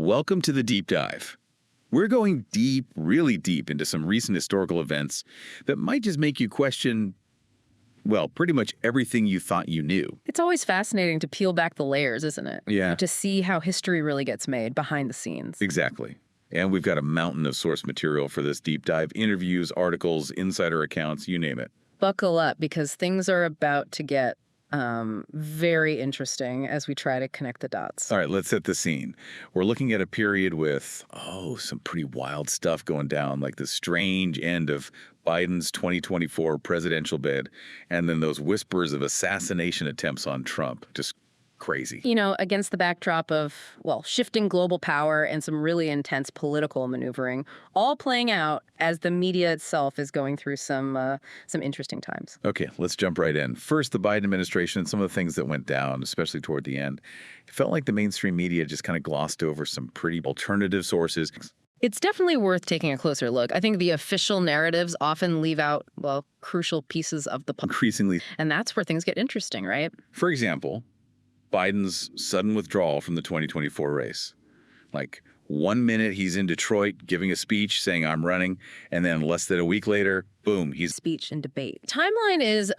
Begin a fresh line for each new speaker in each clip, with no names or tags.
Welcome to the deep dive. We're going deep, really deep into some recent historical events that might just make you question, well, pretty much everything you thought you knew.
It's always fascinating to peel back the layers, isn't it?
Yeah.
To see how history really gets made behind the scenes.
Exactly. And we've got a mountain of source material for this deep dive: interviews, articles, insider accounts, you name it.
Buckle up, because things are about to get very interesting as we try to connect the dots.
All right, let's set the scene. We're looking at a period with, some pretty wild stuff going down, like the strange end of Biden's 2024 presidential bid, and then those whispers of assassination attempts on Trump. Just crazy.
You know, against the backdrop of, well, shifting global power and some really intense political maneuvering, all playing out as the media itself is going through some interesting times.
Okay, let's jump right in. First, the Biden administration and some of the things that went down, especially toward the end. It felt like the mainstream media just kind of glossed over some pretty alternative sources.
It's definitely worth taking a closer look. I think the official narratives often leave out, well, crucial pieces of the puzzle.
Increasingly.
And that's where things get interesting, right?
For example, Biden's sudden withdrawal from the 2024 race. Like, 1 minute he's in Detroit giving a speech saying I'm running, and then less than a week later, boom, he's
speech and debate. Timeline is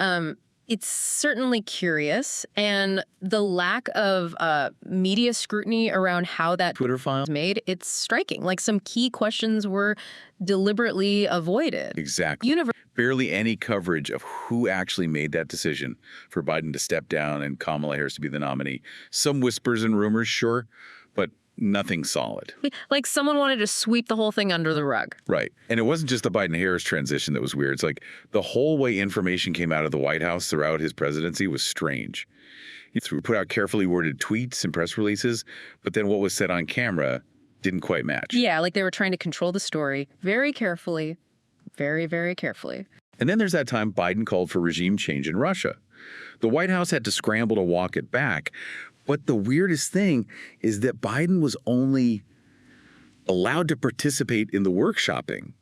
it's certainly curious, and the lack of media scrutiny around how that
Twitter file
was made, it's striking. Like, some key questions were deliberately avoided.
Exactly. Barely any coverage of who actually made that decision for Biden to step down and Kamala Harris to be the nominee. Some whispers and rumors, sure, but nothing solid.
Like someone wanted to sweep the whole thing under the rug.
Right. And it wasn't just the Biden-Harris transition that was weird. It's like the whole way information came out of the White House throughout his presidency was strange. He put out carefully worded tweets and press releases, but then what was said on camera didn't quite match.
Yeah, like they were trying to control the story very carefully, very, very carefully.
And then there's that time Biden called for regime change in Russia. The White House had to scramble to walk it back. But the weirdest thing is that Biden was only allowed to participate in the workshopping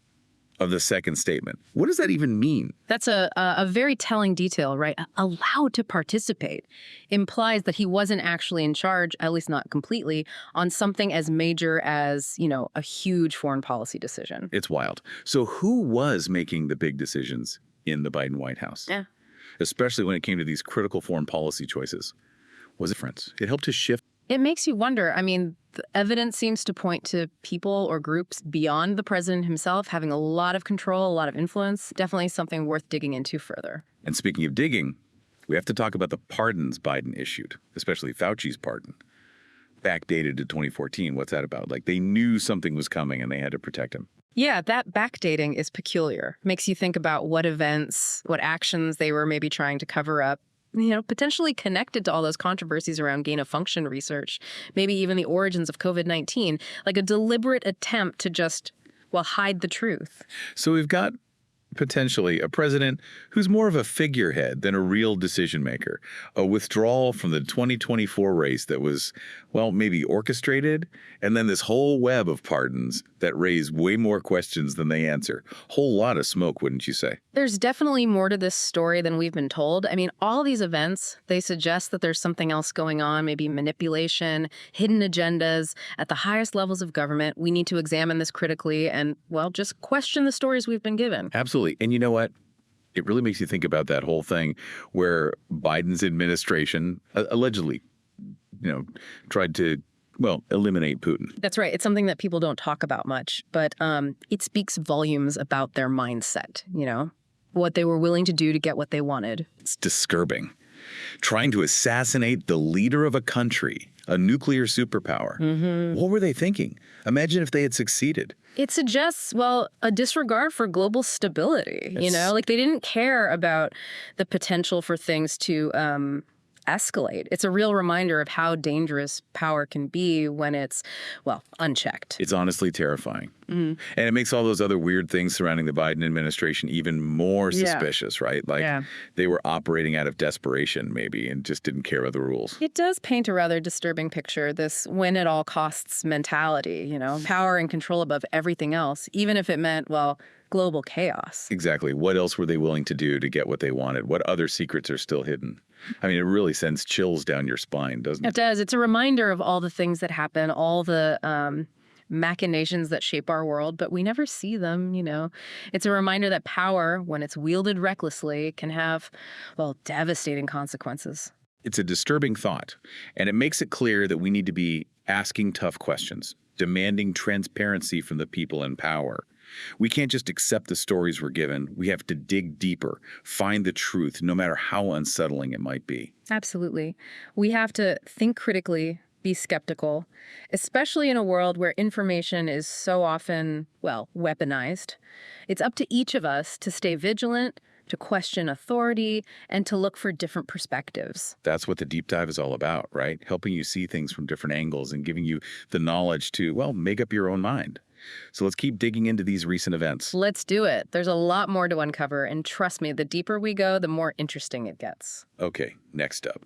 of the second statement. What does that even mean?
That's a very telling detail, right? Allowed to participate implies that he wasn't actually in charge, at least not completely, on something as major as, you know, a huge foreign policy decision.
It's wild. So who was making the big decisions in the Biden White House?
Yeah.
Especially when it came to these critical foreign policy choices. Was it different? It helped to shift.
It makes you wonder. I mean, the evidence seems to point to people or groups beyond the president himself having a lot of control, a lot of influence. Definitely something worth digging into further.
And speaking of digging, we have to talk about the pardons Biden issued, especially Fauci's pardon. Backdated to 2014. What's that about? Like, they knew something was coming and they had to protect him.
Yeah, that backdating is peculiar. Makes you think about what events, what actions they were maybe trying to cover up, you know, potentially connected to all those controversies around gain-of-function research, maybe even the origins of COVID-19, like a deliberate attempt to just, well, hide the truth.
So we've got potentially a president who's more of a figurehead than a real decision maker, a withdrawal from the 2024 race that was, well, maybe orchestrated, and then this whole web of pardons that raise way more questions than they answer. Whole lot of smoke, wouldn't you say?
There's definitely more to this story than we've been told. I mean, all these events, they suggest that there's something else going on, maybe manipulation, hidden agendas at the highest levels of government. We need to examine this critically and, well, just question the stories we've been given.
Absolutely. And you know what? It really makes you think about that whole thing where Biden's administration allegedly, tried to, well, eliminate Putin.
That's right. It's something that people don't talk about much, but it speaks volumes about their mindset, you know, what they were willing to do to get what they wanted.
It's disturbing. Trying to assassinate the leader of a country, a nuclear superpower. Mm-hmm. What were they thinking? Imagine if they had succeeded.
It suggests, well, a disregard for global stability, you know? Like, they didn't care about the potential for things to escalate. It's a real reminder of how dangerous power can be when it's, well, unchecked.
It's honestly terrifying. Mm. And it makes all those other weird things surrounding the Biden administration even more suspicious, right? Like, they were operating out of desperation, maybe, and just didn't care about the rules.
It does paint a rather disturbing picture, this win-at-all-costs mentality, you know, power and control above everything else, even if it meant, well, global chaos.
Exactly. What else were they willing to do to get what they wanted? What other secrets are still hidden? I mean, it really sends chills down your spine, doesn't it?
It does. It's a reminder of all the things that happen, all the machinations that shape our world, but we never see them, you know. It's a reminder that power, when it's wielded recklessly, can have, well, devastating consequences.
It's a disturbing thought, and it makes it clear that we need to be asking tough questions, demanding transparency from the people in power. We can't just accept the stories we're given. We have to dig deeper, find the truth, no matter how unsettling it might be.
Absolutely. We have to think critically, be skeptical, especially in a world where information is so often, well, weaponized. It's up to each of us to stay vigilant, to question authority, and to look for different perspectives.
That's what the deep dive is all about, right? Helping you see things from different angles and giving you the knowledge to, well, make up your own mind. So let's keep digging into these recent events.
Let's do it. There's a lot more to uncover, and trust me, the deeper we go, the more interesting it gets.
Okay, next up.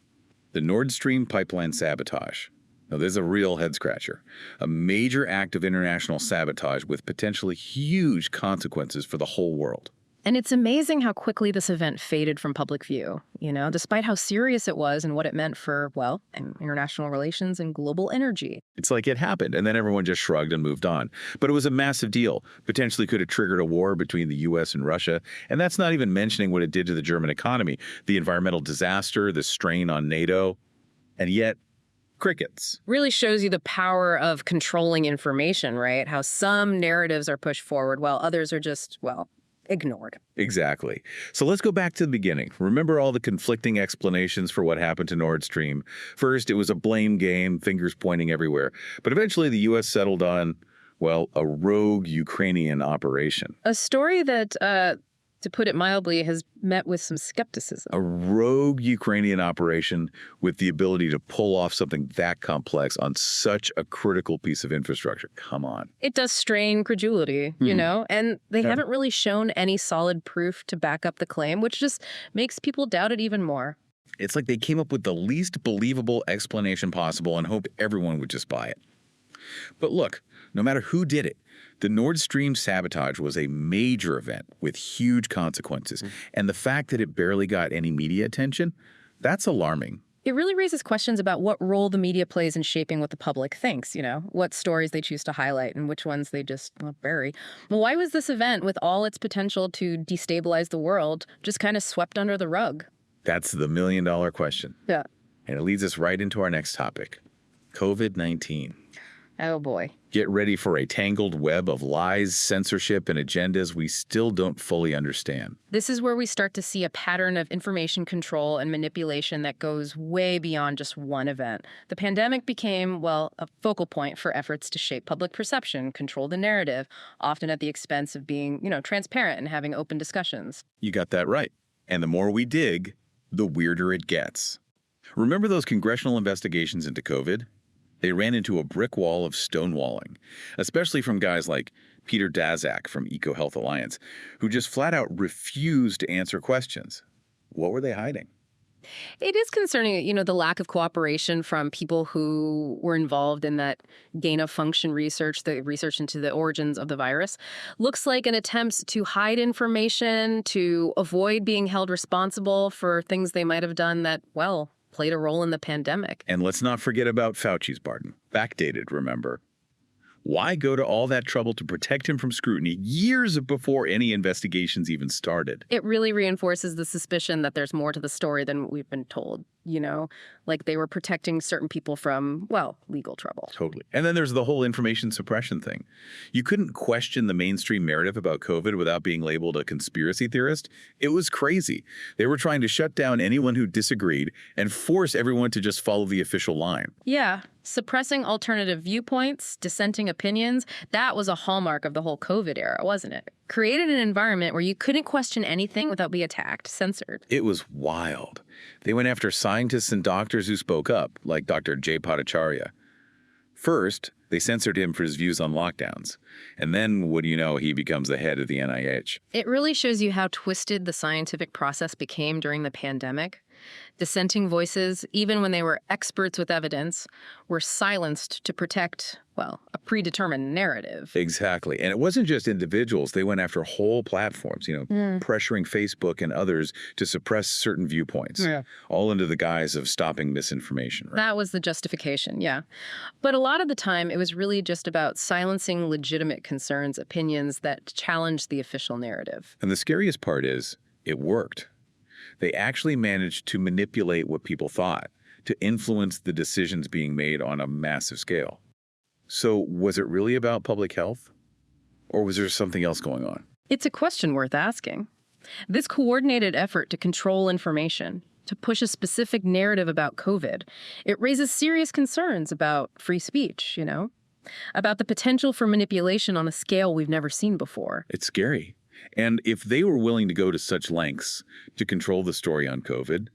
The Nord Stream pipeline sabotage. Now, this is a real head-scratcher. A major act of international sabotage with potentially huge consequences for the whole world.
And it's amazing how quickly this event faded from public view, you know, despite how serious it was and what it meant for, well, international relations and global energy.
It's like it happened, and then everyone just shrugged and moved on. But it was a massive deal. Potentially could have triggered a war between the U.S. and Russia, and that's not even mentioning what it did to the German economy, the environmental disaster, the strain on NATO, and yet crickets.
Really shows you the power of controlling information, right? How some narratives are pushed forward while others are just, well, ignored.
Exactly. So let's go back to the beginning. Remember all the conflicting explanations for what happened to Nord Stream. First, it was a blame game, fingers pointing everywhere. But eventually the U.S. settled on, well, a rogue Ukrainian operation.
A story that, to put it mildly, has met with some skepticism.
A rogue Ukrainian operation with the ability to pull off something that complex on such a critical piece of infrastructure. Come on.
It does strain credulity, you know, and they haven't really shown any solid proof to back up the claim, which just makes people doubt it even more.
It's like they came up with the least believable explanation possible and hoped everyone would just buy it. But look, no matter who did it, the Nord Stream sabotage was a major event with huge consequences. And the fact that it barely got any media attention, that's alarming.
It really raises questions about what role the media plays in shaping what the public thinks, you know, what stories they choose to highlight and which ones they just bury. Well, why was this event, with all its potential to destabilize the world, just kind of swept under the rug?
That's the million-dollar question.
Yeah.
And it leads us right into our next topic, COVID-19.
Oh, boy.
Get ready for a tangled web of lies, censorship, and agendas we still don't fully understand.
This is where we start to see a pattern of information control and manipulation that goes way beyond just one event. The pandemic became, well, a focal point for efforts to shape public perception, control the narrative, often at the expense of being, you know, transparent and having open discussions.
You got that right. And the more we dig, the weirder it gets. Remember those congressional investigations into COVID? They ran into a brick wall of stonewalling, especially from guys like Peter Daszak from EcoHealth Alliance, who just flat out refused to answer questions. What were they hiding?
It is concerning, you know, the lack of cooperation from people who were involved in that gain-of-function research, the research into the origins of the virus. Looks like an attempt to hide information, to avoid being held responsible for things they might have done that, well, played a role in the pandemic.
And let's not forget about Fauci's pardon. Backdated, remember. Why go to all that trouble to protect him from scrutiny years before any investigations even started?
It really reinforces the suspicion that there's more to the story than we've been told, you know? Like they were protecting certain people from, well, legal trouble.
Totally. And then there's the whole information suppression thing. You couldn't question the mainstream narrative about COVID without being labeled a conspiracy theorist. It was crazy. They were trying to shut down anyone who disagreed and force everyone to just follow the official line.
Yeah. Suppressing alternative viewpoints, dissenting opinions, that was a hallmark of the whole COVID era, wasn't it? Created an environment where you couldn't question anything without being attacked, censored.
It was wild. They went after scientists and doctors who spoke up, like Dr. Jay Bhattacharya. First, they censored him for his views on lockdowns. And then, what do you know, he becomes the head of the NIH.
It really shows you how twisted the scientific process became during the pandemic. Dissenting voices, even when they were experts with evidence, were silenced to protect, well, a predetermined narrative.
Exactly. And it wasn't just individuals. They went after whole platforms, pressuring Facebook and others to suppress certain viewpoints, all under the guise of stopping misinformation. Right?
That was the justification, yeah. But a lot of the time, it was really just about silencing legitimate concerns, opinions that challenged the official narrative.
And the scariest part is, it worked. They actually managed to manipulate what people thought, to influence the decisions being made on a massive scale. So was it really about public health? Or was there something else going on?
It's a question worth asking. This coordinated effort to control information, to push a specific narrative about COVID, it raises serious concerns about free speech, about the potential for manipulation on a scale we've never seen before.
It's scary. And if they were willing to go to such lengths to control the story on COVID,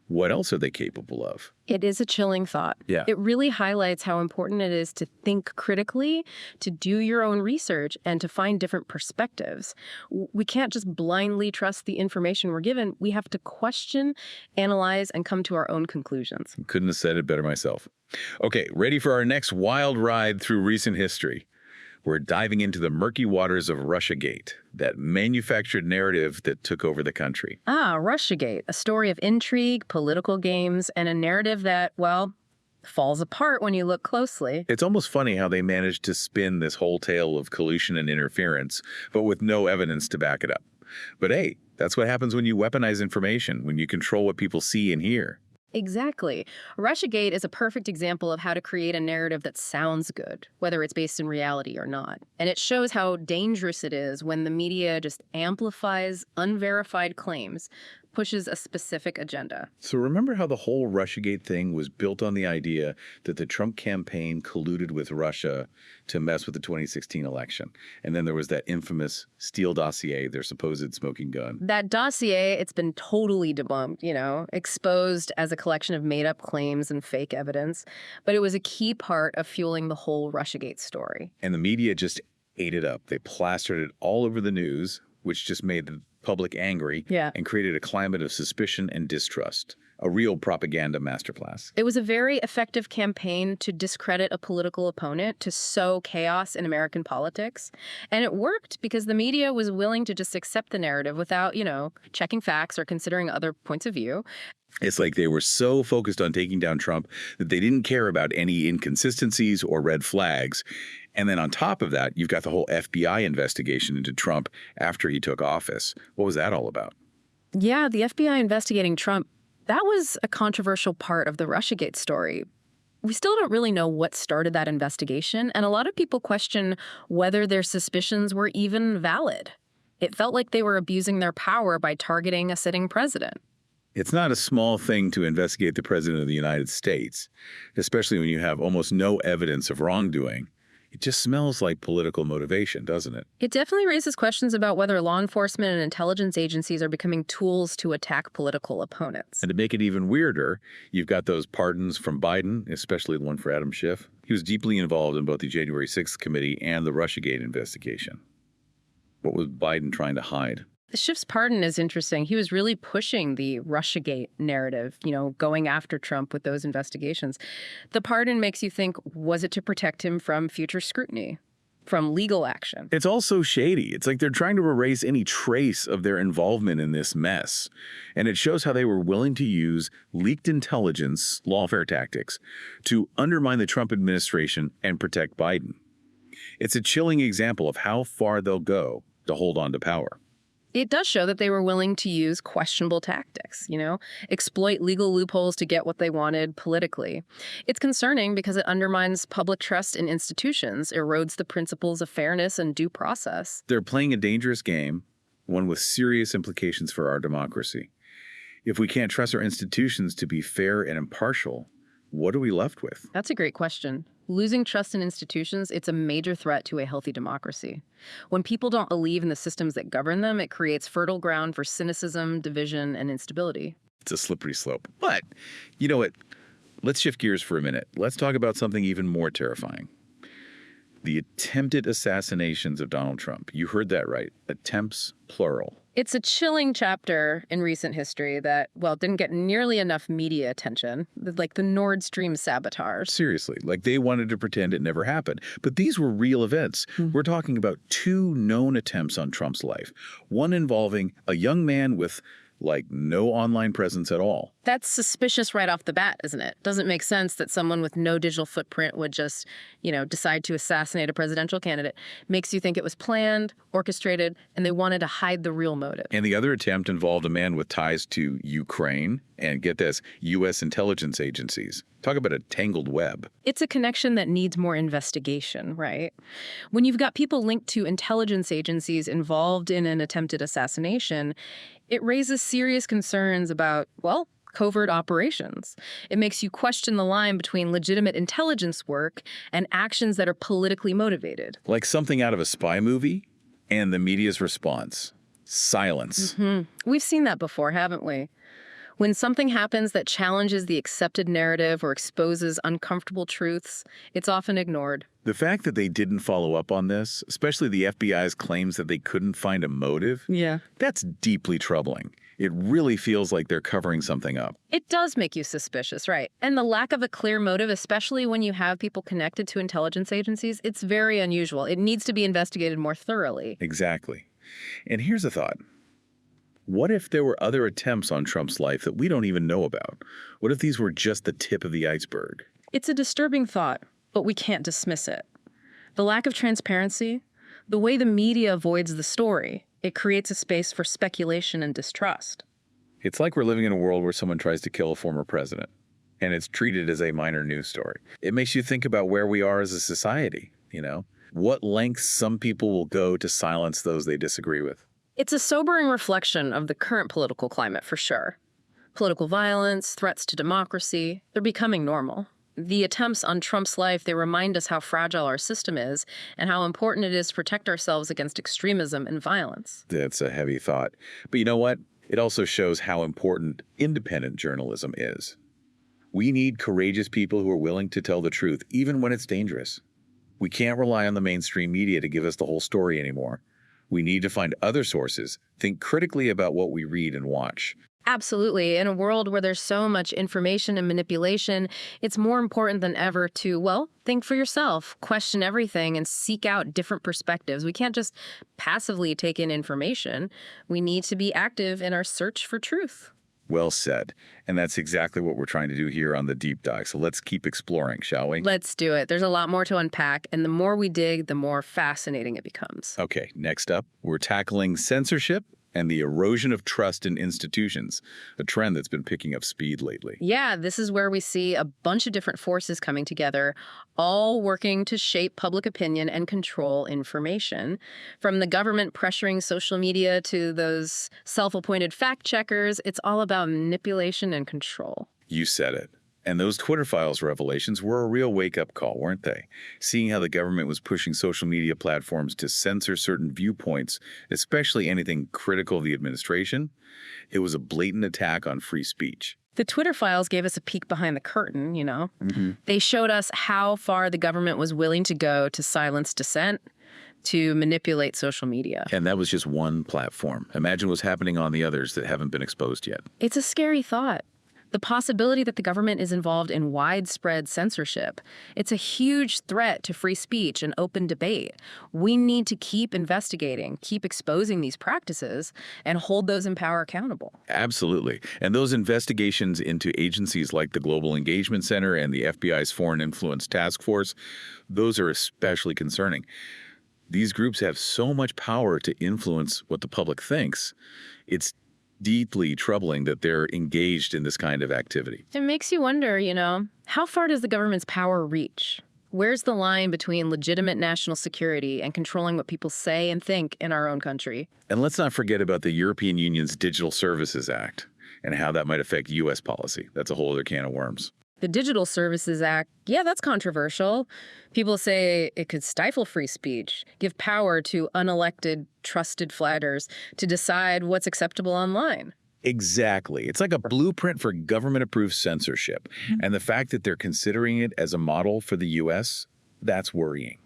what else are they capable of?
It is a chilling thought.
Yeah.
It really highlights how important it is to think critically, to do your own research, and to find different perspectives. We can't just blindly trust the information we're given. We have to question, analyze, and come to our own conclusions.
Couldn't have said it better myself. Okay, ready for our next wild ride through recent history. We're diving into the murky waters of RussiaGate, that manufactured narrative that took over the country.
RussiaGate, a story of intrigue, political games, and a narrative that, well, falls apart when you look closely.
It's almost funny how they managed to spin this whole tale of collusion and interference, but with no evidence to back it up. But hey, that's what happens when you weaponize information, when you control what people see and hear.
Exactly. RussiaGate is a perfect example of how to create a narrative that sounds good, whether it's based in reality or not. And it shows how dangerous it is when the media just amplifies unverified claims, pushes a specific agenda.
So remember how the whole RussiaGate thing was built on the idea that the Trump campaign colluded with Russia to mess with the 2016 election. And then there was that infamous Steele dossier, their supposed smoking gun.
That dossier, it's been totally debunked, exposed as a collection of made-up claims and fake evidence. But it was a key part of fueling the whole RussiaGate story.
And the media just ate it up. They plastered it all over the news, which just made the public angry and created a climate of suspicion and distrust. A real propaganda masterclass.
It was a very effective campaign to discredit a political opponent, to sow chaos in American politics. And it worked because the media was willing to just accept the narrative without, checking facts or considering other points of view.
It's like they were so focused on taking down Trump that they didn't care about any inconsistencies or red flags. And then on top of that, you've got the whole FBI investigation into Trump after he took office. What was that all about?
Yeah, the FBI investigating Trump, that was a controversial part of the RussiaGate story. We still don't really know what started that investigation, and a lot of people question whether their suspicions were even valid. It felt like they were abusing their power by targeting a sitting president.
It's not a small thing to investigate the president of the United States, especially when you have almost no evidence of wrongdoing. It just smells like political motivation, doesn't it?
It definitely raises questions about whether law enforcement and intelligence agencies are becoming tools to attack political opponents.
And to make it even weirder, you've got those pardons from Biden, especially the one for Adam Schiff. He was deeply involved in both the January 6th committee and the RussiaGate investigation. What was Biden trying to hide?
Schiff's pardon is interesting. He was really pushing the RussiaGate narrative, going after Trump with those investigations. The pardon makes you think, was it to protect him from future scrutiny, from legal action?
It's also shady. It's like they're trying to erase any trace of their involvement in this mess. And it shows how they were willing to use leaked intelligence, lawfare tactics, to undermine the Trump administration and protect Biden. It's a chilling example of how far they'll go to hold on to power.
It does show that they were willing to use questionable tactics, exploit legal loopholes to get what they wanted politically. It's concerning because it undermines public trust in institutions, erodes the principles of fairness and due process.
They're playing a dangerous game, one with serious implications for our democracy. If we can't trust our institutions to be fair and impartial, what are we left with?
That's a great question. Losing trust in institutions, it's a major threat to a healthy democracy. When people don't believe in the systems that govern them, it creates fertile ground for cynicism, division, and instability.
It's a slippery slope. But, you know what? Let's shift gears for a minute. Let's talk about something even more terrifying. The attempted assassinations of Donald Trump. You heard that right. Attempts, plural.
It's a chilling chapter in recent history that, well, didn't get nearly enough media attention, like the Nord Stream sabotage.
Seriously, like they wanted to pretend it never happened. But these were real events. We're talking about two known attempts on Trump's life, one involving a young man with like no online presence at all.
That's suspicious right off the bat, isn't it? Doesn't make sense that someone with no digital footprint would just, decide to assassinate a presidential candidate. Makes you think it was planned, orchestrated, and they wanted to hide the real motive.
And the other attempt involved a man with ties to Ukraine and, get this, U.S. intelligence agencies. Talk about a tangled web.
It's a connection that needs more investigation, right? When you've got people linked to intelligence agencies involved in an attempted assassination, it raises serious concerns about, well, covert operations. It makes you question the line between legitimate intelligence work and actions that are politically motivated.
Like something out of a spy movie and the media's response. Silence.
We've seen that before, haven't we? When something happens that challenges the accepted narrative or exposes uncomfortable truths, it's often ignored.
The fact that they didn't follow up on this, especially the FBI's claims that they couldn't find a motive, that's deeply troubling. It really feels like they're covering something up.
It does make you suspicious, right? And the lack of a clear motive, especially when you have people connected to intelligence agencies, it's very unusual. It needs to be investigated more thoroughly.
Exactly. And here's a thought. What if there were other attempts on Trump's life that we don't even know about? What if these were just the tip of the iceberg?
It's a disturbing thought, but we can't dismiss it. The lack of transparency, the way the media avoids the story, it creates a space for speculation and distrust.
It's like we're living in a world where someone tries to kill a former president, and it's treated as a minor news story. It makes you think about where we are as a society, What lengths some people will go to silence those they disagree with.
It's a sobering reflection of the current political climate, for sure. Political violence, threats to democracy, they're becoming normal. The attempts on Trump's life, they remind us how fragile our system is and how important it is to protect ourselves against extremism and violence.
That's a heavy thought. But you know what? It also shows how important independent journalism is. We need courageous people who are willing to tell the truth, even when it's dangerous. We can't rely on the mainstream media to give us the whole story anymore. We need to find other sources, think critically about what we read and watch.
Absolutely. In a world where there's so much information and manipulation, it's more important than ever to, well, think for yourself, question everything, and seek out different perspectives. We can't just passively take in information. We need to be active in our search for truth.
Well said. And that's exactly what we're trying to do here on the Deep Dive. So let's keep exploring, shall we?
Let's do it. There's a lot more to unpack, and the more we dig, the more fascinating it becomes.
Okay, next up, we're tackling censorship and the erosion of trust in institutions, a trend that's been picking up speed lately.
Yeah, this is where we see a bunch of different forces coming together, all working to shape public opinion and control information. From the government pressuring social media to those self-appointed fact-checkers, it's all about manipulation and control.
You said it. And those Twitter files revelations were a real wake-up call, weren't they? Seeing how the government was pushing social media platforms to censor certain viewpoints, especially anything critical of the administration, it was a blatant attack on free speech.
The Twitter files gave us a peek behind the curtain, They showed us how far the government was willing to go to silence dissent, to manipulate social media.
And that was just one platform. Imagine what's happening on the others that haven't been exposed yet.
It's a scary thought. The possibility that the government is involved in widespread censorship. It's a huge threat to free speech and open debate. We need to keep investigating, keep exposing these practices, and hold those in power accountable.
Absolutely. And those investigations into agencies like the Global Engagement Center and the FBI's Foreign Influence Task Force, those are especially concerning. These groups have so much power to influence what the public thinks. It's deeply troubling that they're engaged in this kind of activity.
It makes you wonder, how far does the government's power reach? Where's the line between legitimate national security and controlling what people say and think in our own country?
And let's not forget about the European Union's Digital Services Act and how that might affect U.S. policy. That's a whole other can of worms.
The Digital Services Act, yeah, that's controversial. People say it could stifle free speech, give power to unelected, trusted flaggers to decide what's acceptable online.
Exactly. It's like a blueprint for government-approved censorship. And the fact that they're considering it as a model for the U.S., that's worrying.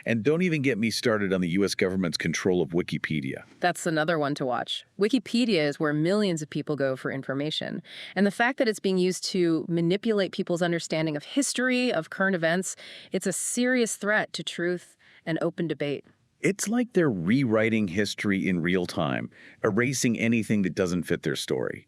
And don't even get me started on the U.S. government's control of Wikipedia.
That's another one to watch. Wikipedia is where millions of people go for information. And the fact that it's being used to manipulate people's understanding of history, of current events, it's a serious threat to truth and open debate.
It's like they're rewriting history in real time, erasing anything that doesn't fit their story.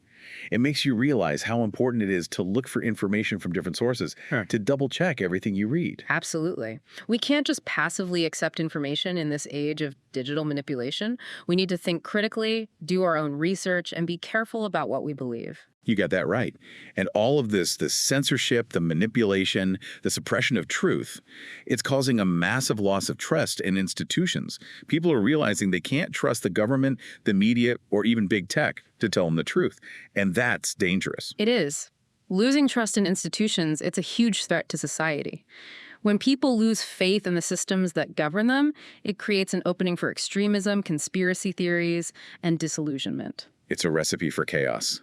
It makes you realize how important it is to look for information from different sources, to double-check everything you read.
Absolutely. We can't just passively accept information in this age of digital manipulation. We need to think critically, do our own research, and be careful about what we believe.
You got that right. And all of this, the censorship, the manipulation, the suppression of truth, it's causing a massive loss of trust in institutions. People are realizing they can't trust the government, the media, or even big tech to tell them the truth. And that's dangerous.
It is. Losing trust in institutions, it's a huge threat to society. When people lose faith in the systems that govern them, it creates an opening for extremism, conspiracy theories, and disillusionment.
It's a recipe for chaos.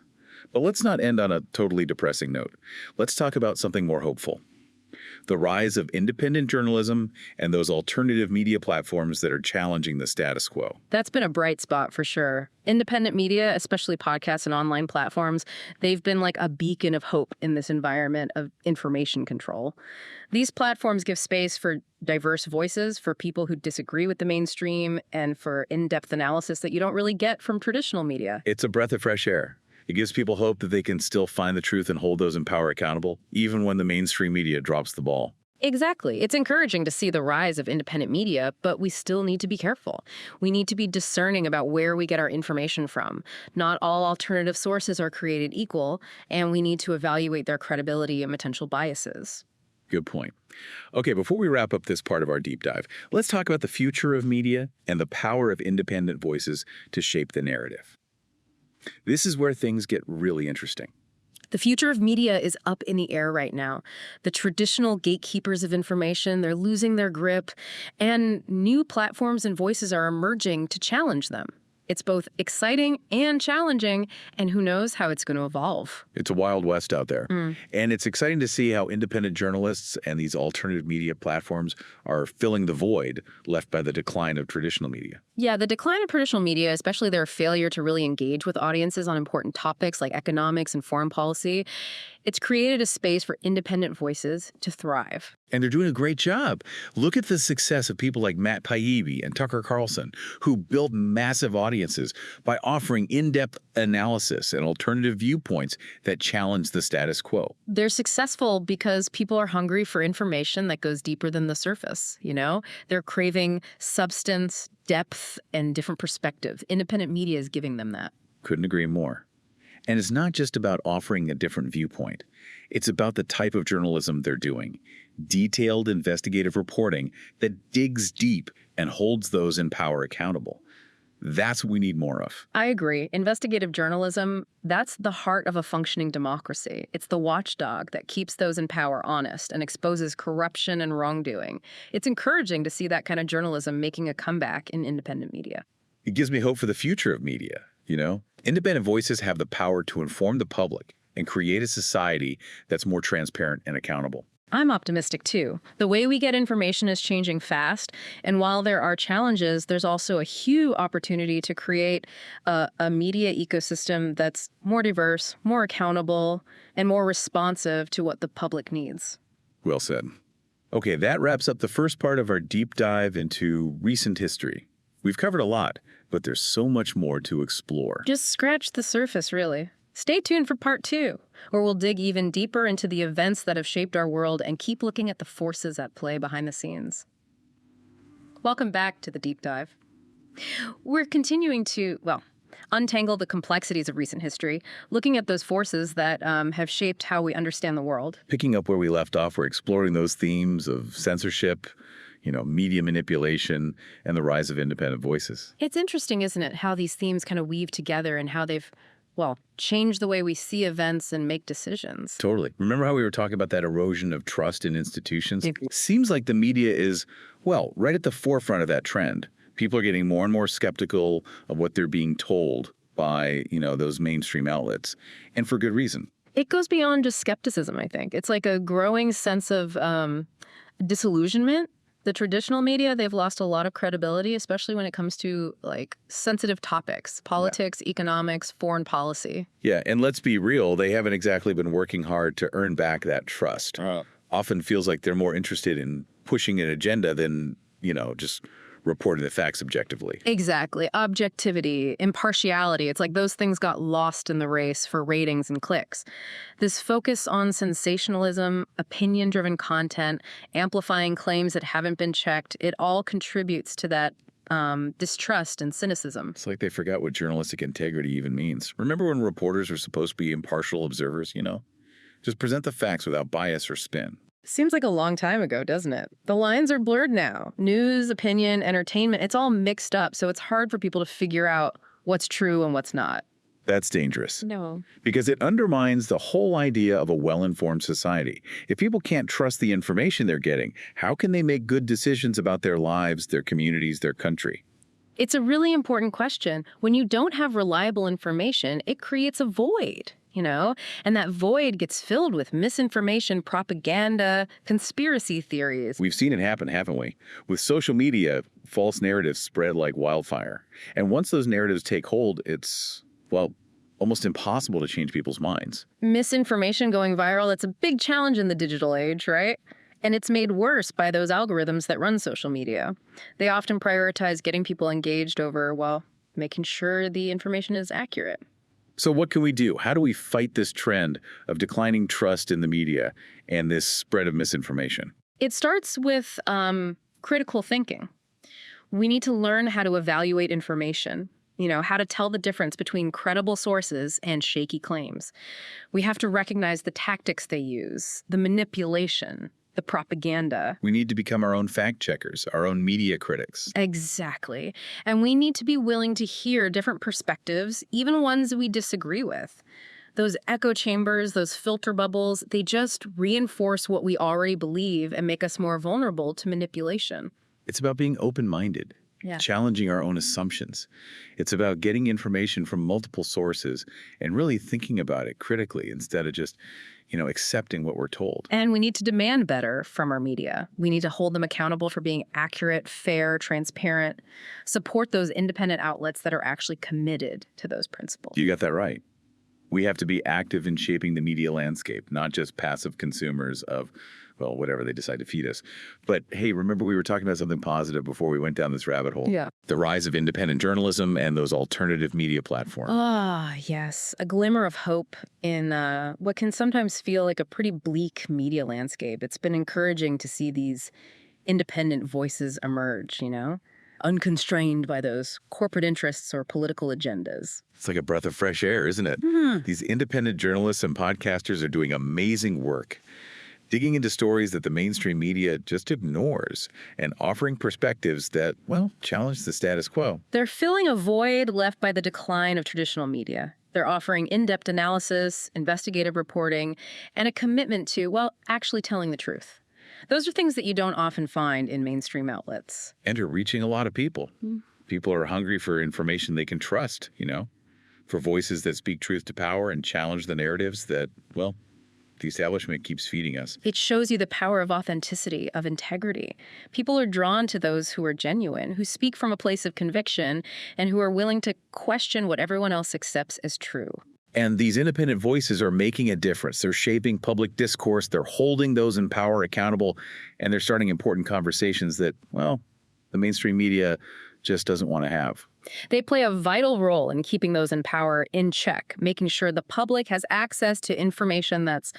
But let's not end on a totally depressing note. Let's talk about something more hopeful. The rise of independent journalism and those alternative media platforms that are challenging the status quo.
That's been a bright spot for sure. Independent media, especially podcasts and online platforms, they've been like a beacon of hope in this environment of information control. These platforms give space for diverse voices, for people who disagree with the mainstream, and for in-depth analysis that you don't really get from traditional media.
It's a breath of fresh air. It gives people hope that they can still find the truth and hold those in power accountable, even when the mainstream media drops the ball.
Exactly. It's encouraging to see the rise of independent media, but we still need to be careful. We need to be discerning about where we get our information from. Not all alternative sources are created equal, and we need to evaluate their credibility and potential biases.
Good point. Okay, before we wrap up this part of our deep dive, let's talk about the future of media and the power of independent voices to shape the narrative. This is where things get really interesting.
The future of media is up in the air right now. The traditional gatekeepers of information, they're losing their grip, and new platforms and voices are emerging to challenge them. It's both exciting and challenging, and who knows how it's going to evolve.
It's a wild west out there. And it's exciting to see how independent journalists and these alternative media platforms are filling the void left by the decline of traditional media.
Yeah, the decline of traditional media, especially their failure to really engage with audiences on important topics like economics and foreign policy, it's created a space for independent voices to thrive.
And they're doing a great job. Look at the success of people like Matt Taibbi and Tucker Carlson, who built massive audiences by offering in-depth analysis and alternative viewpoints that challenge the status quo.
They're successful because people are hungry for information that goes deeper than the surface, you know? They're craving substance, depth, and different perspectives. Independent media is giving them that.
Couldn't agree more. And it's not just about offering a different viewpoint. It's about the type of journalism they're doing. Detailed investigative reporting that digs deep and holds those in power accountable. That's what we need more of.
I agree. Investigative journalism, that's the heart of a functioning democracy. It's the watchdog that keeps those in power honest and exposes corruption and wrongdoing. It's encouraging to see that kind of journalism making a comeback in independent media.
It gives me hope for the future of media, you know? Independent voices have the power to inform the public and create a society that's more transparent and accountable.
I'm optimistic too. The way we get information is changing fast, and while there are challenges, there's also a huge opportunity to create a media ecosystem that's more diverse, more accountable, and more responsive to what the public needs.
Well said. Okay, that wraps up the first part of our deep dive into recent history. We've covered a lot, but there's so much more to explore.
Just scratch the surface, really. Stay tuned for part 2, where we'll dig even deeper into the events that have shaped our world and keep looking at the forces at play behind the scenes. Welcome back to the deep dive. We're continuing to, untangle the complexities of recent history, looking at those forces that have shaped how we understand the world.
Picking up where we left off, we're exploring those themes of censorship, media manipulation, and the rise of independent voices.
It's interesting, isn't it, how these themes kind of weave together and how they've change the way we see events and make decisions.
Totally. Remember how we were talking about that erosion of trust in institutions? Seems like the media is, right at the forefront of that trend. People are getting more and more skeptical of what they're being told by, those mainstream outlets, and for good reason.
It goes beyond just skepticism, I think. It's like a growing sense of disillusionment The traditional media, they've lost a lot of credibility, especially when it comes to like sensitive topics, politics, economics, foreign policy.
Yeah, and let's be real, they haven't exactly been working hard to earn back that trust. Often feels like they're more interested in pushing an agenda than, just reporting the facts objectively.
Exactly. Objectivity, impartiality. It's like those things got lost in the race for ratings and clicks. This focus on sensationalism, opinion-driven content, amplifying claims that haven't been checked, it all contributes to that distrust and cynicism.
It's like they forgot what journalistic integrity even means. Remember when reporters were supposed to be impartial observers, Just present the facts without bias or spin.
Seems like a long time ago, doesn't it? The lines are blurred now. News, opinion, entertainment, it's all mixed up, so it's hard for people to figure out what's true and what's not.
That's dangerous.
No.
Because it undermines the whole idea of a well-informed society. If people can't trust the information they're getting, how can they make good decisions about their lives, their communities, their country?
It's a really important question. When you don't have reliable information, it creates a void. And that void gets filled with misinformation, propaganda, conspiracy theories.
We've seen it happen, haven't we? With social media, false narratives spread like wildfire. And once those narratives take hold, it's, almost impossible to change people's minds.
Misinformation going viral, it's a big challenge in the digital age, right? And it's made worse by those algorithms that run social media. They often prioritize getting people engaged over, making sure the information is accurate.
So what can we do? How do we fight this trend of declining trust in the media and this spread of misinformation?
It starts with critical thinking. We need to learn how to evaluate information, how to tell the difference between credible sources and shaky claims. We have to recognize the tactics they use, the manipulation, the propaganda.
We need to become our own fact checkers, our own media critics.
Exactly. And we need to be willing to hear different perspectives, even ones we disagree with. Those echo chambers, those filter bubbles, they just reinforce what we already believe and make us more vulnerable to manipulation.
It's about being open-minded, challenging our own assumptions. It's about getting information from multiple sources and really thinking about it critically instead of just accepting what we're told.
And we need to demand better from our media. We need to hold them accountable for being accurate, fair, transparent, support those independent outlets that are actually committed to those principles.
You got that right. We have to be active in shaping the media landscape, not just passive consumers of, whatever they decide to feed us. But hey, remember we were talking about something positive before we went down this rabbit hole.
Yeah.
The rise of independent journalism and those alternative media platforms.
Yes. A glimmer of hope in what can sometimes feel like a pretty bleak media landscape. It's been encouraging to see these independent voices emerge, unconstrained by those corporate interests or political agendas.
It's like a breath of fresh air, isn't it? These independent journalists and podcasters are doing amazing work, digging into stories that the mainstream media just ignores and offering perspectives that, challenge the status quo.
They're filling a void left by the decline of traditional media. They're offering in-depth analysis, investigative reporting, and a commitment to, actually telling the truth. Those are things that you don't often find in mainstream outlets.
And are reaching a lot of people. People are hungry for information they can trust, for voices that speak truth to power and challenge the narratives that, the establishment keeps feeding us.
It shows you the power of authenticity, of integrity. People are drawn to those who are genuine, who speak from a place of conviction, and who are willing to question what everyone else accepts as true.
And these independent voices are making a difference. They're shaping public discourse. They're holding those in power accountable. And they're starting important conversations that, the mainstream media just doesn't want to have.
They play a vital role in keeping those in power in check, making sure the public has access to information that's,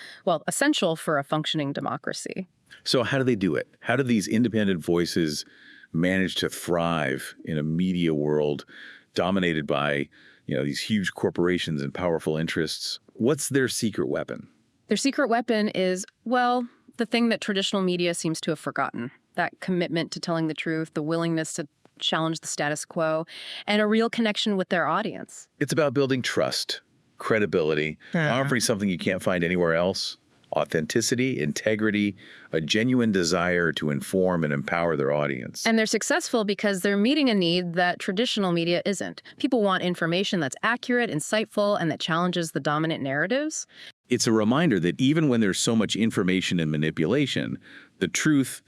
essential for a functioning democracy.
So how do they do it? How do these independent voices manage to thrive in a media world dominated by, these huge corporations and powerful interests? What's their secret weapon?
Their secret weapon is, the thing that traditional media seems to have forgotten. That commitment to telling the truth, the willingness to challenge the status quo, and a real connection with their audience.
It's about building trust, credibility, offering something you can't find anywhere else, authenticity, integrity, a genuine desire to inform and empower their audience.
And they're successful because they're meeting a need that traditional media isn't. People want information that's accurate, insightful, and that challenges the dominant narratives.
It's a reminder that even when there's so much information and manipulation, the truth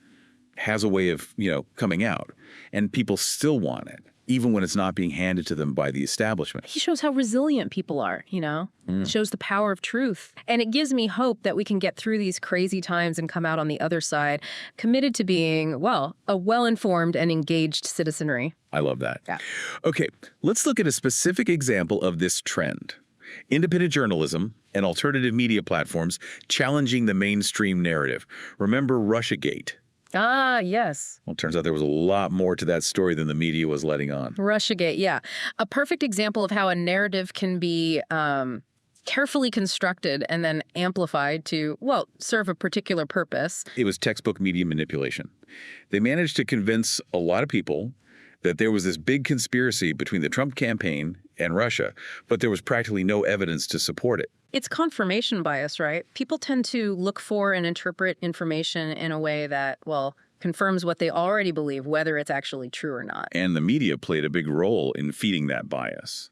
has a way of, coming out, and people still want it, even when it's not being handed to them by the establishment.
He shows how resilient people are, It shows the power of truth. And it gives me hope that we can get through these crazy times and come out on the other side committed to being, well, a well-informed and engaged citizenry.
I love that.
Yeah.
Okay, let's look at a specific example of this trend. Independent journalism and alternative media platforms challenging the mainstream narrative. Remember RussiaGate?
Ah, yes.
Well, it turns out there was a lot more to that story than the media was letting on.
RussiaGate, yeah. A perfect example of how a narrative can be carefully constructed and then amplified to, well, serve a particular purpose.
It was textbook media manipulation. They managed to convince a lot of people that there was this big conspiracy between the Trump campaign and Russia, but there was practically no evidence to support it.
It's confirmation bias, right? People tend to look for and interpret information in a way that, well, confirms what they already believe, whether it's actually true or not.
And the media played a big role in feeding that bias.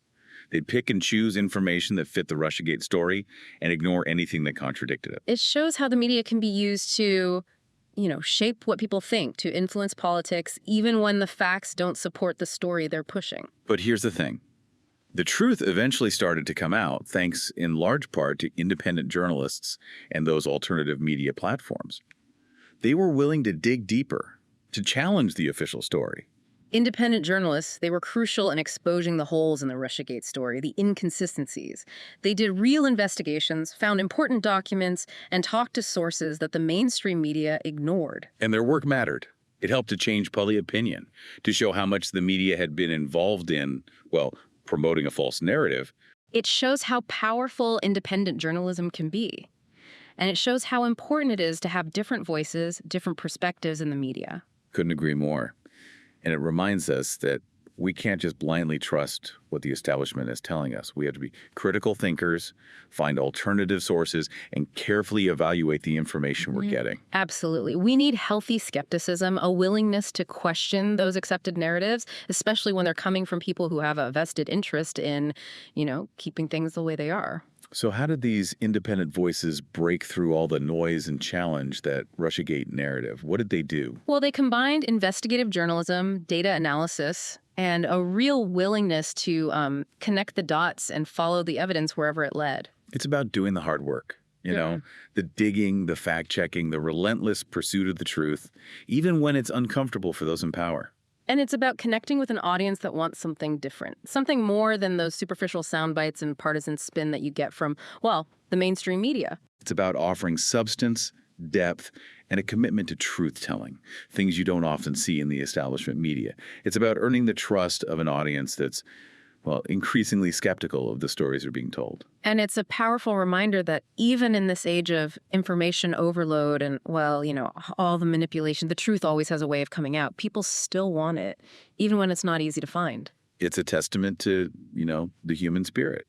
They'd pick and choose information that fit the RussiaGate story and ignore anything that contradicted it.
It shows how the media can be used to, shape what people think, to influence politics, even when the facts don't support the story they're pushing.
But here's the thing. The truth eventually started to come out thanks in large part to independent journalists and those alternative media platforms. They were willing to dig deeper, to challenge the official story.
Independent journalists, they were crucial in exposing the holes in the RussiaGate story, the inconsistencies. They did real investigations, found important documents, and talked to sources that the mainstream media ignored.
And their work mattered. It helped to change public opinion, to show how much the media had been involved in, well, promoting a false narrative.
It shows how powerful independent journalism can be. And it shows how important it is to have different voices, different perspectives in the media.
Couldn't agree more. And it reminds us that we can't just blindly trust what the establishment is telling us. We have to be critical thinkers, find alternative sources, and carefully evaluate the information we're getting.
Absolutely. We need healthy skepticism, a willingness to question those accepted narratives, especially when they're coming from people who have a vested interest in, keeping things the way they are.
So how did these independent voices break through all the noise and challenge that RussiaGate narrative? What did they do?
Well, they combined investigative journalism, data analysis, and a real willingness to connect the dots and follow the evidence wherever it led.
It's about doing the hard work, the digging, the fact-checking, the relentless pursuit of the truth, even when it's uncomfortable for those in power.
And it's about connecting with an audience that wants something different, something more than those superficial sound bites and partisan spin that you get from, well, the mainstream media.
It's about offering substance, depth, and a commitment to truth-telling, things you don't often see in the establishment media. It's about earning the trust of an audience that's, well, increasingly skeptical of the stories that are being told.
And it's a powerful reminder that even in this age of information overload and, well, all the manipulation, the truth always has a way of coming out. People still want it, even when it's not easy to find.
It's a testament to, the human spirit.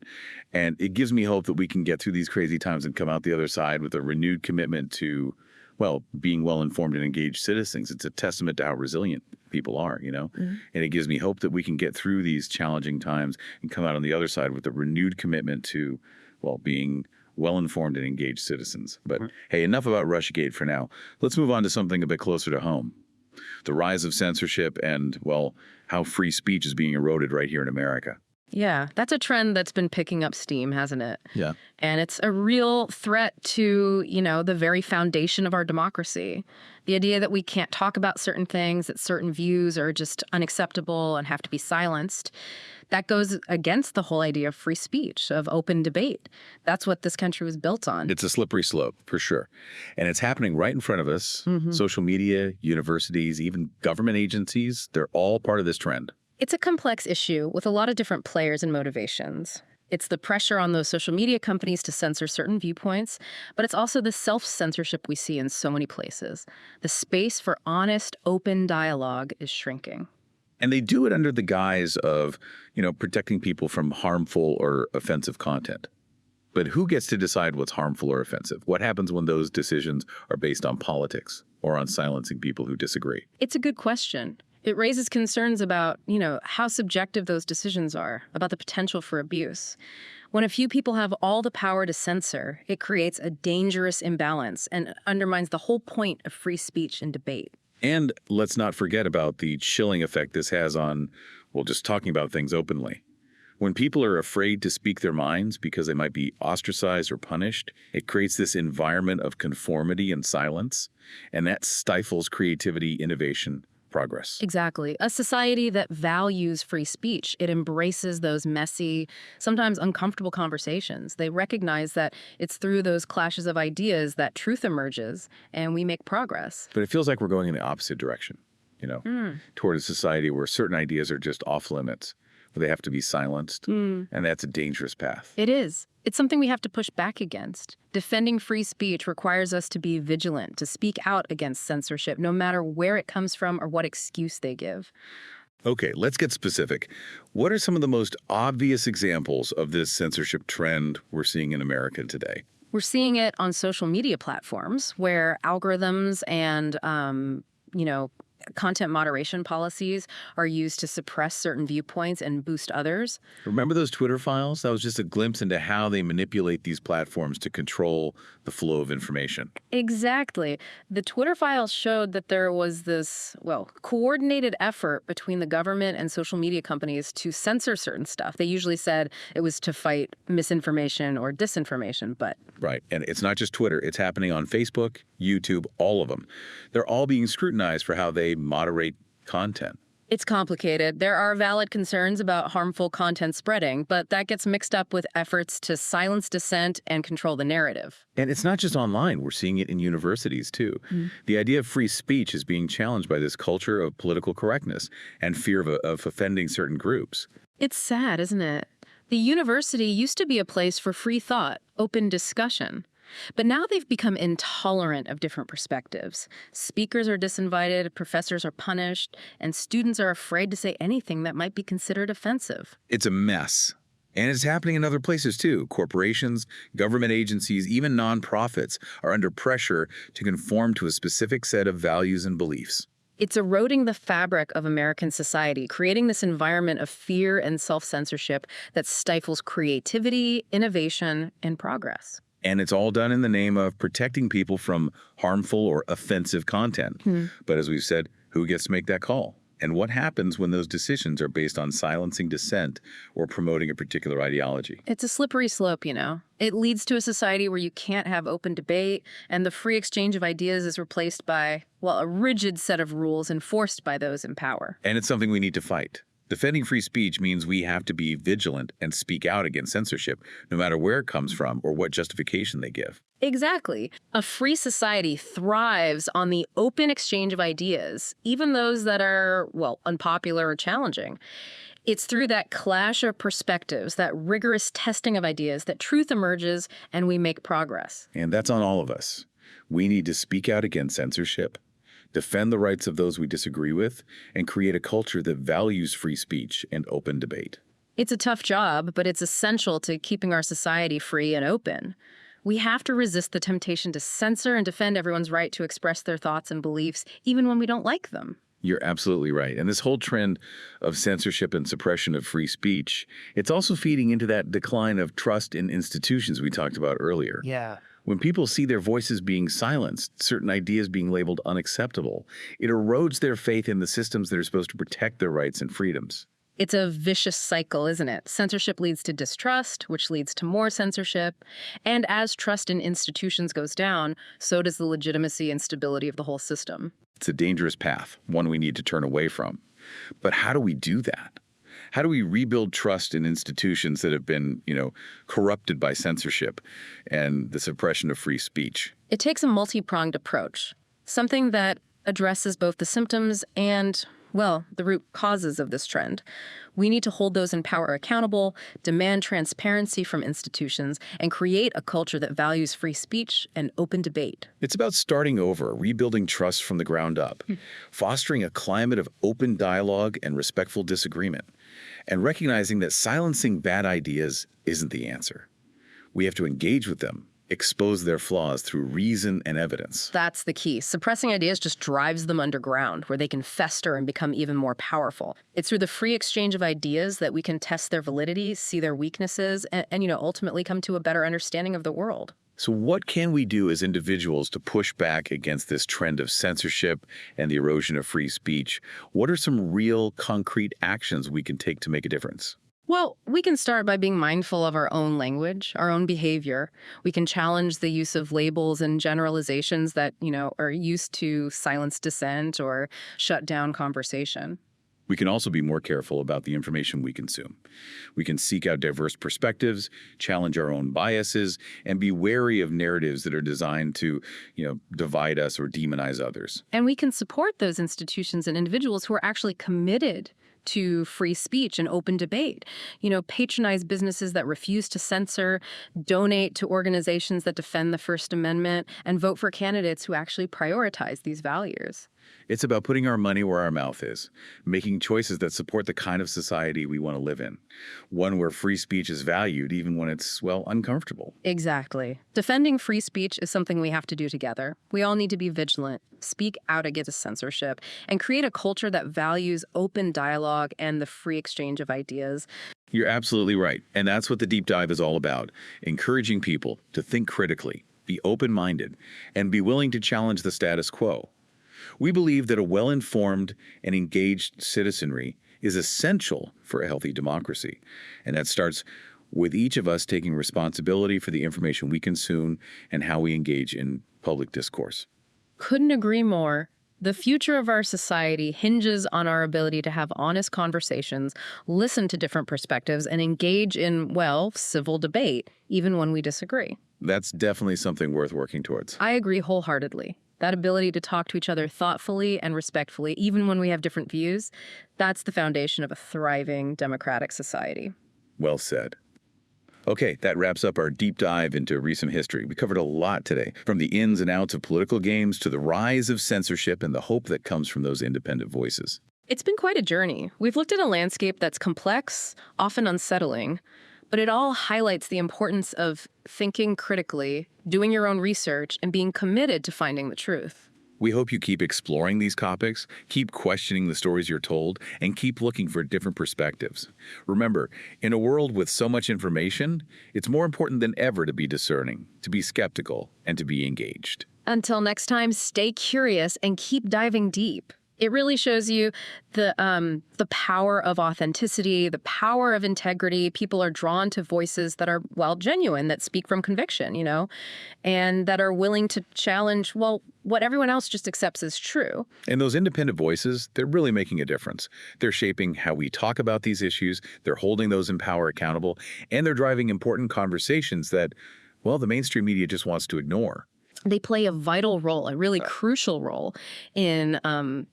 And it gives me hope that we can get through these crazy times and come out the other side with a renewed commitment to, well, being well-informed and engaged citizens. It's a testament to how resilient people are, And it gives me hope that we can get through these challenging times and come out on the other side with a renewed commitment to, well, being well-informed and engaged citizens. But hey, enough about RussiaGate for now. Let's move on to something a bit closer to home. The rise of censorship and, well, how free speech is being eroded right here in America.
Yeah, that's a trend that's been picking up steam, hasn't it?
Yeah.
And it's a real threat to, the very foundation of our democracy. The idea that we can't talk about certain things, that certain views are just unacceptable and have to be silenced. That goes against the whole idea of free speech, of open debate. That's what this country was built on.
It's a slippery slope, for sure. And it's happening right in front of us. Social media, universities, even government agencies, they're all part of this trend.
It's a complex issue with a lot of different players and motivations. It's the pressure on those social media companies to censor certain viewpoints, but it's also the self-censorship we see in so many places. The space for honest, open dialogue is shrinking.
And they do it under the guise of, protecting people from harmful or offensive content. But who gets to decide what's harmful or offensive? What happens when those decisions are based on politics or on silencing people who disagree?
It's a good question. It raises concerns about, how subjective those decisions are, about the potential for abuse. When a few people have all the power to censor, it creates a dangerous imbalance and undermines the whole point of free speech and debate.
And let's not forget about the chilling effect this has on, well, just talking about things openly. When people are afraid to speak their minds because they might be ostracized or punished, it creates this environment of conformity and silence, and that stifles creativity, innovation, progress.
Exactly. A society that values free speech. It embraces those messy, sometimes uncomfortable conversations. They recognize that it's through those clashes of ideas that truth emerges and we make progress.
But it feels like we're going in the opposite direction, toward a society where certain ideas are just off limits, where they have to be silenced, and that's a dangerous path.
It is. It's something we have to push back against. Defending free speech requires us to be vigilant, to speak out against censorship, no matter where it comes from or what excuse they give.
Okay, let's get specific. What are some of the most obvious examples of this censorship trend we're seeing in America today?
We're seeing it on social media platforms where algorithms and, content moderation policies are used to suppress certain viewpoints and boost others.
Remember those Twitter files? That was just a glimpse into how they manipulate these platforms to control the flow of information.
Exactly. The Twitter files showed that there was this, coordinated effort between the government and social media companies to censor certain stuff. They usually said it was to fight misinformation or disinformation, but...
Right. And it's not just Twitter. It's happening on Facebook, YouTube, all of them. They're all being scrutinized for how they moderate content.
It's complicated. There are valid concerns about harmful content spreading, but that gets mixed up with efforts to silence dissent and control the narrative.
And it's not just online. We're seeing it in universities, too. The idea of free speech is being challenged by this culture of political correctness and fear of offending certain groups.
It's sad, isn't it? The university used to be a place for free thought, open discussion. But now they've become intolerant of different perspectives. Speakers are disinvited, professors are punished, and students are afraid to say anything that might be considered offensive.
It's a mess. And it's happening in other places, too. Corporations, government agencies, even nonprofits are under pressure to conform to a specific set of values and beliefs.
It's eroding the fabric of American society, creating this environment of fear and self-censorship that stifles creativity, innovation, and progress.
And it's all done in the name of protecting people from harmful or offensive content. But as we've said, who gets to make that call? And what happens when those decisions are based on silencing dissent or promoting a particular ideology?
It's a slippery slope, It leads to a society where you can't have open debate, and the free exchange of ideas is replaced by, a rigid set of rules enforced by those in power.
And it's something we need to fight. Defending free speech means we have to be vigilant and speak out against censorship, no matter where it comes from or what justification they give.
Exactly. A free society thrives on the open exchange of ideas, even those that are, unpopular or challenging. It's through that clash of perspectives, that rigorous testing of ideas, that truth emerges and we make progress.
And that's on all of us. We need to speak out against censorship, defend the rights of those we disagree with, and create a culture that values free speech and open debate.
It's a tough job, but it's essential to keeping our society free and open. We have to resist the temptation to censor and defend everyone's right to express their thoughts and beliefs, even when we don't like them.
You're absolutely right. And this whole trend of censorship and suppression of free speech, it's also feeding into that decline of trust in institutions we talked about earlier.
Yeah.
When people see their voices being silenced, certain ideas being labeled unacceptable, it erodes their faith in the systems that are supposed to protect their rights and freedoms.
It's a vicious cycle, isn't it? Censorship leads to distrust, which leads to more censorship. And as trust in institutions goes down, so does the legitimacy and stability of the whole system.
It's a dangerous path, one we need to turn away from. But how do we do that? How do we rebuild trust in institutions that have been, corrupted by censorship and the suppression of free speech?
It takes a multi-pronged approach, something that addresses both the symptoms and, the root causes of this trend. We need to hold those in power accountable, demand transparency from institutions, and create a culture that values free speech and open debate.
It's about starting over, rebuilding trust from the ground up, fostering a climate of open dialogue and respectful disagreement, and recognizing that silencing bad ideas isn't the answer. We have to engage with them, expose their flaws through reason and evidence.
That's the key. Suppressing ideas just drives them underground, where they can fester and become even more powerful. It's through the free exchange of ideas that we can test their validity, see their weaknesses, and ultimately come to a better understanding of the world.
So what can we do as individuals to push back against this trend of censorship and the erosion of free speech? What are some real concrete actions we can take to make a difference?
Well, we can start by being mindful of our own language, our own behavior. We can challenge the use of labels and generalizations that, are used to silence dissent or shut down conversation.
We can also be more careful about the information we consume. We can seek out diverse perspectives, challenge our own biases, and be wary of narratives that are designed to, divide us or demonize others.
And we can support those institutions and individuals who are actually committed to free speech and open debate. Patronize businesses that refuse to censor, donate to organizations that defend the First Amendment, and vote for candidates who actually prioritize these values.
It's about putting our money where our mouth is, making choices that support the kind of society we want to live in, one where free speech is valued even when it's, uncomfortable.
Exactly. Defending free speech is something we have to do together. We all need to be vigilant, speak out against censorship, and create a culture that values open dialogue and the free exchange of ideas.
You're absolutely right. And that's what the deep dive is all about, encouraging people to think critically, be open-minded, and be willing to challenge the status quo. We believe that a well-informed and engaged citizenry is essential for a healthy democracy. And that starts with each of us taking responsibility for the information we consume and how we engage in public discourse.
Couldn't agree more. The future of our society hinges on our ability to have honest conversations, listen to different perspectives, and engage in, civil debate, even when we disagree.
That's definitely something worth working towards.
I agree wholeheartedly. That ability to talk to each other thoughtfully and respectfully, even when we have different views, that's the foundation of a thriving democratic society.
Well said. Okay, that wraps up our deep dive into recent history. We covered a lot today, from the ins and outs of political games to the rise of censorship and the hope that comes from those independent voices.
It's been quite a journey. We've looked at a landscape that's complex, often unsettling, but it all highlights the importance of thinking critically, doing your own research, and being committed to finding the truth.
We hope you keep exploring these topics, keep questioning the stories you're told, and keep looking for different perspectives. Remember, in a world with so much information, it's more important than ever to be discerning, to be skeptical, and to be engaged.
Until next time, stay curious and keep diving deep. It really shows you the power of authenticity, the power of integrity. People are drawn to voices that are, genuine, that speak from conviction, and that are willing to challenge, what everyone else just accepts as true.
And those independent voices, they're really making a difference. They're shaping how we talk about these issues, they're holding those in power accountable, and they're driving important conversations that, the mainstream media just wants to ignore.
They play a vital role, a really crucial role in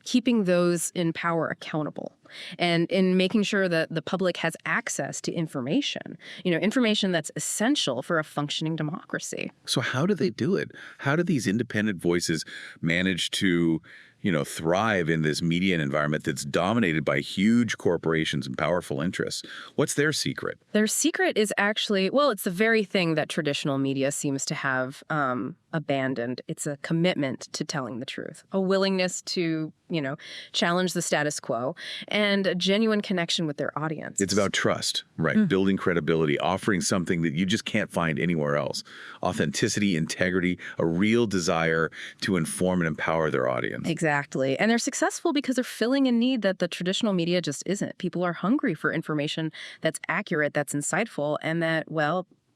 keeping those in power accountable and in making sure that the public has access to information, information that's essential for a functioning democracy.
So how do they do it? How do these independent voices manage to, thrive in this media environment that's dominated by huge corporations and powerful interests? What's their secret?
Their secret is actually, it's the very thing that traditional media seems to have abandoned. It's a commitment to telling the truth, a willingness to, challenge the status quo, and a genuine connection with their audience.
It's about trust, right? Building credibility, offering something that you just can't find anywhere else. Authenticity, integrity, a real desire to inform and empower their audience.
Exactly. And they're successful because they're filling a need that the traditional media just isn't. People are hungry for information that's accurate, that's insightful, and that,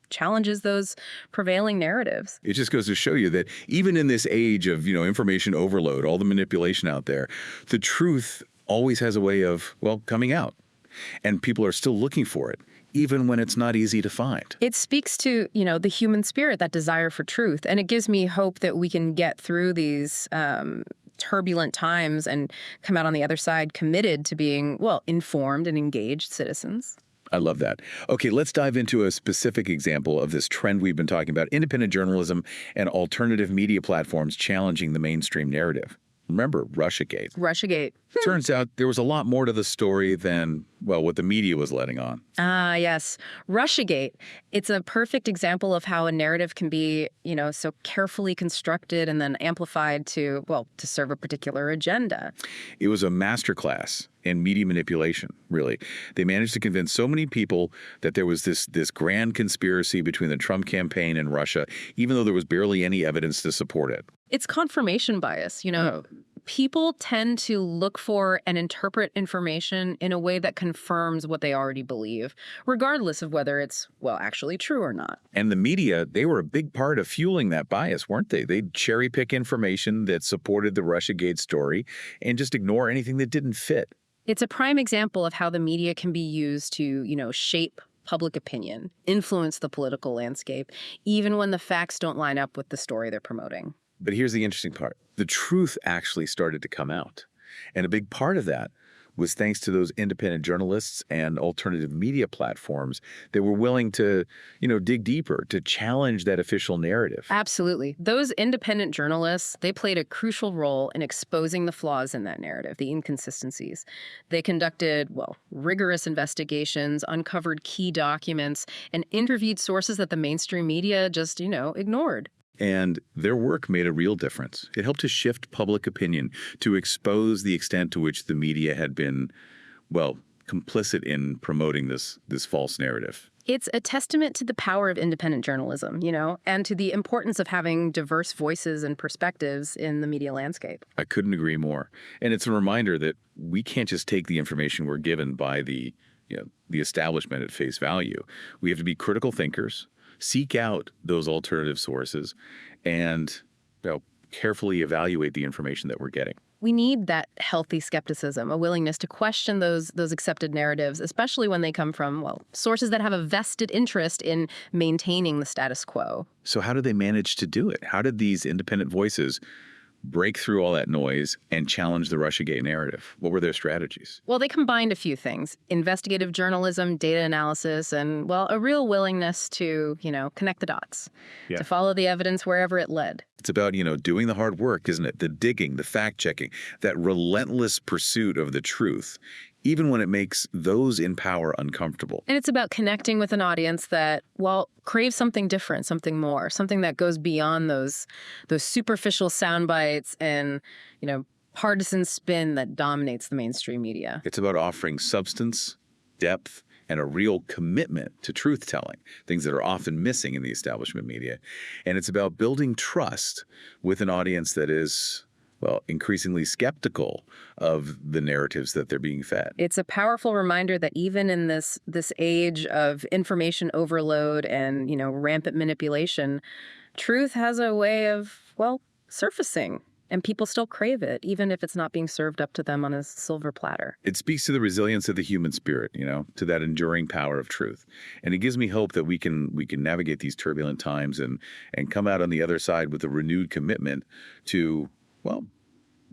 challenges those prevailing narratives.
It just goes to show you that even in this age of, information overload, all the manipulation out there, the truth always has a way of, coming out. And people are still looking for it, even when it's not easy to find.
It speaks to, the human spirit, that desire for truth. And it gives me hope that we can get through these turbulent times and come out on the other side committed to being, informed and engaged citizens.
I love that. Okay, let's dive into a specific example of this trend we've been talking about, independent journalism and alternative media platforms challenging the mainstream narrative. Remember RussiaGate?
RussiaGate.
Turns out there was a lot more to the story than, well, what the media was letting on.
Ah, yes. RussiaGate. It's a perfect example of how a narrative can be, so carefully constructed and then amplified to, well, to serve a particular agenda.
It was a masterclass in media manipulation, really. They managed to convince so many people that there was this grand conspiracy between the Trump campaign and Russia, even though there was barely any evidence to support it.
It's confirmation bias. People tend to look for and interpret information in a way that confirms what they already believe, regardless of whether it's, well, actually true or not.
And the media, they were a big part of fueling that bias, weren't they? They'd cherry pick information that supported the RussiaGate story and just ignore anything that didn't fit.
It's a prime example of how the media can be used to, shape public opinion, influence the political landscape, even when the facts don't line up with the story they're promoting.
But here's the interesting part. The truth actually started to come out. And a big part of that was thanks to those independent journalists and alternative media platforms that were willing to, dig deeper, to challenge that official narrative.
Absolutely. Those independent journalists, they played a crucial role in exposing the flaws in that narrative, the inconsistencies. They conducted, well, rigorous investigations, uncovered key documents, and interviewed sources that the mainstream media just, ignored.
And their work made a real difference. It helped to shift public opinion, to expose the extent to which the media had been, well, complicit in promoting this false narrative.
It's a testament to the power of independent journalism, and to the importance of having diverse voices and perspectives in the media landscape.
I couldn't agree more. And it's a reminder that we can't just take the information we're given by the establishment at face value. We have to be critical thinkers, seek out those alternative sources, and carefully evaluate the information that we're getting.
We need that healthy skepticism, a willingness to question those accepted narratives, especially when they come from, well, sources that have a vested interest in maintaining the status quo.
So how did they manage to do it? How did these independent voices break through all that noise and challenge the RussiaGate narrative? What were their strategies?
Well, they combined a few things: investigative journalism, data analysis, and, well, a real willingness to, connect the dots, to follow the evidence wherever it led.
It's about, doing the hard work, isn't it? The digging, the fact-checking, that relentless pursuit of the truth, even when it makes those in power uncomfortable.
And it's about connecting with an audience that, well, craves something different, something more, something that goes beyond those superficial sound bites and, partisan spin that dominates the mainstream media.
It's about offering substance, depth, and a real commitment to truth-telling, things that are often missing in the establishment media. And it's about building trust with an audience that is, well, increasingly skeptical of the narratives that they're being fed.
It's a powerful reminder that even in this age of information overload and, rampant manipulation, truth has a way of, well, surfacing. And people still crave it, even if it's not being served up to them on a silver platter.
It speaks to the resilience of the human spirit, to that enduring power of truth. And it gives me hope that we can navigate these turbulent times and come out on the other side with a renewed commitment to, well,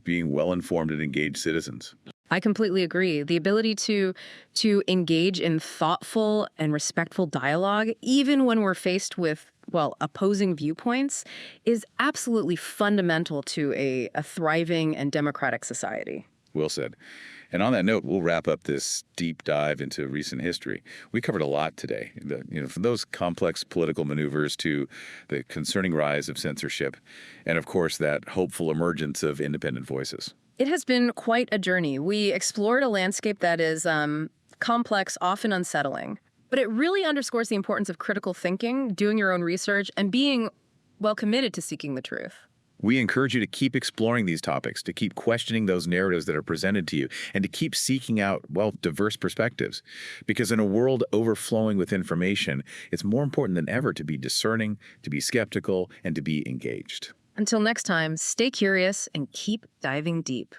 being well-informed and engaged citizens.
I completely agree. The ability to engage in thoughtful and respectful dialogue, even when we're faced with, well, opposing viewpoints, is absolutely fundamental to a thriving and democratic society.
Well said. And on that note, we'll wrap up this deep dive into recent history. We covered a lot today, from those complex political maneuvers to the concerning rise of censorship, and of course, that hopeful emergence of independent voices.
It has been quite a journey. We explored a landscape that is complex, often unsettling, but it really underscores the importance of critical thinking, doing your own research, and being, well, committed to seeking the truth.
We encourage you to keep exploring these topics, to keep questioning those narratives that are presented to you, and to keep seeking out, well, diverse perspectives. Because in a world overflowing with information, it's more important than ever to be discerning, to be skeptical, and to be engaged.
Until next time, stay curious and keep diving deep.